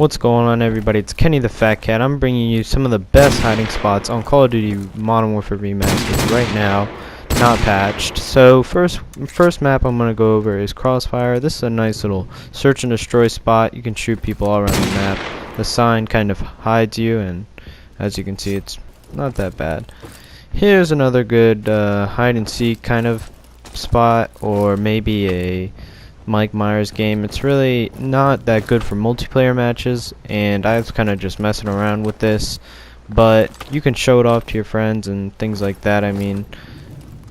What's going on, everybody? It's Kenny the Fat Cat. I'm bringing you some of the best hiding spots on Call of Duty Modern Warfare Remastered right now, not patched. So first map I'm going to go over is Crossfire. This is a nice little search and destroy spot. You can shoot people all around the map. The sign kind of hides you, and as you can see, it's not that bad. Here's another good hide and seek kind of spot, or maybe a Mike Myers game. It's really not that good for multiplayer matches, and I was kind of just messing around with this, but you can show it off to your friends and things like that. I mean,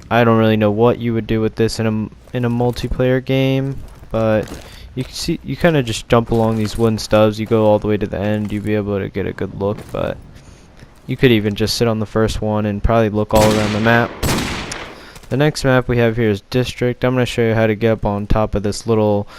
I don't really know what you would do with this in a multiplayer game, but you can see you kind of just jump along these wooden stubs. You go all the way to the end, you'll be able to get a good look, but you could even just sit on the first one and probably look all around the map. The next map we have here is District. I'm going to show you how to get up on top of this little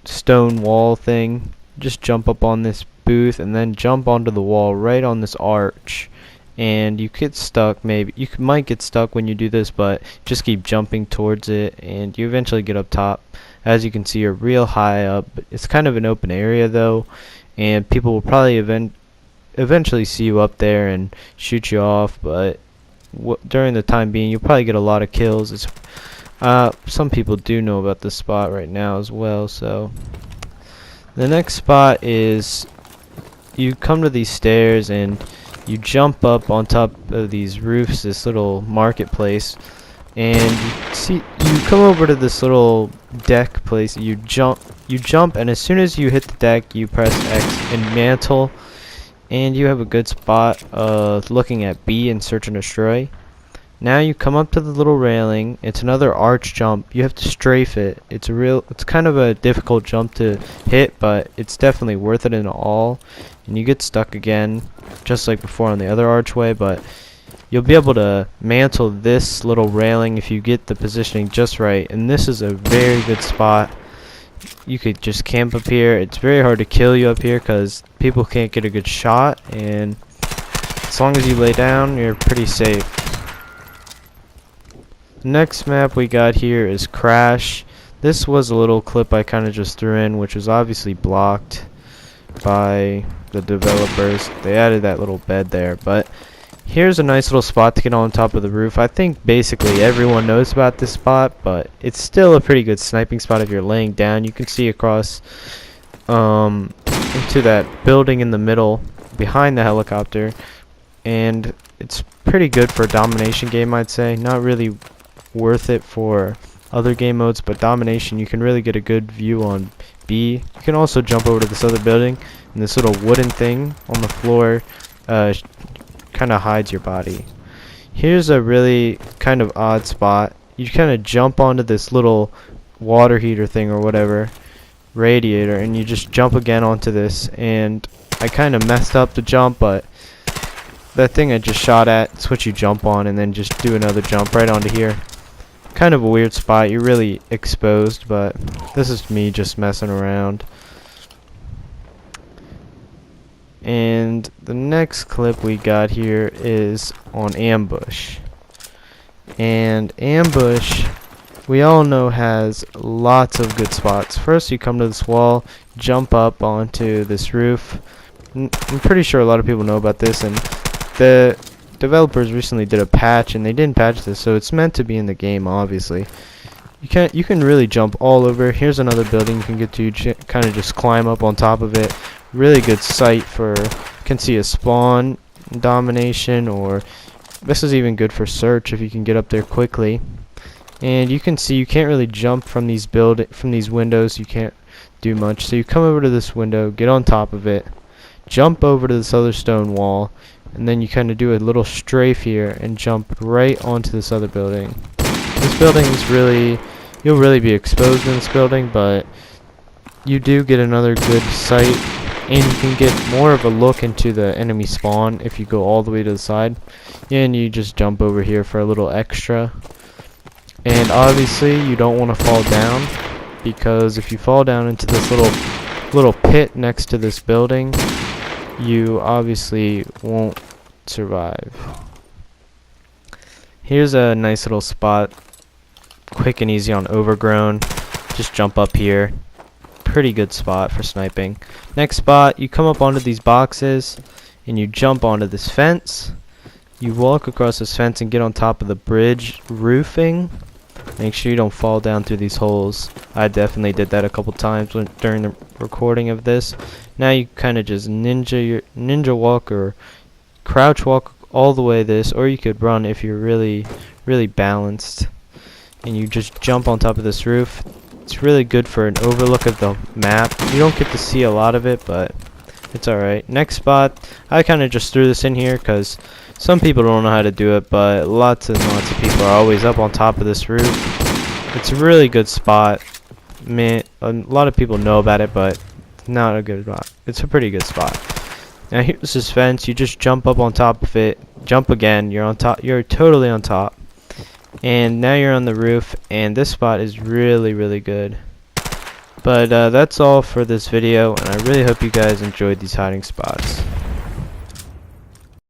stone wall thing. Just jump up on this booth and then jump onto the wall right on this arch. And you get stuck, maybe. You might get stuck when you do this, but just keep jumping towards it and you eventually get up top. As you can see, you're real high up. It's kind of an open area though, and people will probably eventually see you up there and shoot you off, but during the time being, you'll probably get a lot of kills. Some people do know about this spot right now as well. So the next spot is you come to these stairs and you jump up on top of these roofs, this little marketplace, and you come over to this little deck place. You jump, and as soon as you hit the deck, you press X and mantle. And you have a good spot looking at B and search and destroy. Now you come up to the little railing. It's another arch jump. You have to strafe it. It's kind of a difficult jump to hit, but it's definitely worth it in all. And you get stuck again, just like before on the other archway, but you'll be able to mantle this little railing if you get the positioning just right. And this is a very good spot. You could just camp up here. It's very hard to kill you up here because people can't get a good shot, and as long as you lay down, you're pretty safe. The next map we got here is Crash. This was a little clip I kind of just threw in, which was obviously blocked by the developers. They added that little bed there, but here's a nice little spot to get on top of the roof. I think basically everyone knows about this spot, but it's still a pretty good sniping spot if you're laying down. You can see across into that building in the middle behind the helicopter, and it's pretty good for a domination game, I'd say. Not really worth it for other game modes, but domination, you can really get a good view on B. You can also jump over to this other building, and this little wooden thing on the floor kind of hides your body. Here's a really kind of odd spot. You kind of jump onto this little water heater thing or whatever, radiator, and you just jump again onto this, and I kind of messed up the jump, but that thing I just shot at, it's what you jump on and then just do another jump right onto here. Kind of a weird spot. You're really exposed, but this is me just messing around. And the next clip we got here is on Ambush. And Ambush, we all know, has lots of good spots. First, you come to this wall, jump up onto this roof. I'm pretty sure a lot of people know about this, and the developers recently did a patch, and they didn't patch this, so it's meant to be in the game, obviously. You can really jump all over. Here's another building you can get to. You kind of just climb up on top of it. Really good sight for, you can see a spawn domination, or this is even good for search if you can get up there quickly. And you can see you can't really jump from these windows. You can't do much. So you come over to this window, get on top of it, jump over to this other stone wall, and then you kind of do a little strafe here and jump right onto this other building. This building is really, you'll really be exposed in this building, but you do get another good sight, and you can get more of a look into the enemy spawn if you go all the way to the side. And you just jump over here for a little extra. And obviously you don't want to fall down, because if you fall down into this little pit next to this building, you obviously won't survive. Here's a nice little spot, quick and easy on Overgrown. Just jump up here. pretty good spot for sniping. Next spot, you come up onto these boxes and you jump onto this fence. You walk across this fence and get on top of the bridge roofing. Make sure you don't fall down through these holes. I definitely did that a couple times during the recording of this. Now you kind of just ninja walk or crouch walk all the way this, or you could run if you're really balanced. And you just jump on top of this roof. It's really good for an overlook of the map. You don't get to see a lot of it, but it's alright. Next spot, I kind of just threw this in here because some people don't know how to do it, but lots and lots of people are always up on top of this roof. It's a really good spot. Man, a lot of people know about it, but it's not a good spot. It's a pretty good spot. Now here's this fence. You just jump up on top of it, jump again. You're on top. You're totally on top. And now you're on the roof, and this spot is really good. But that's all for this video, and I really hope you guys enjoyed these hiding spots.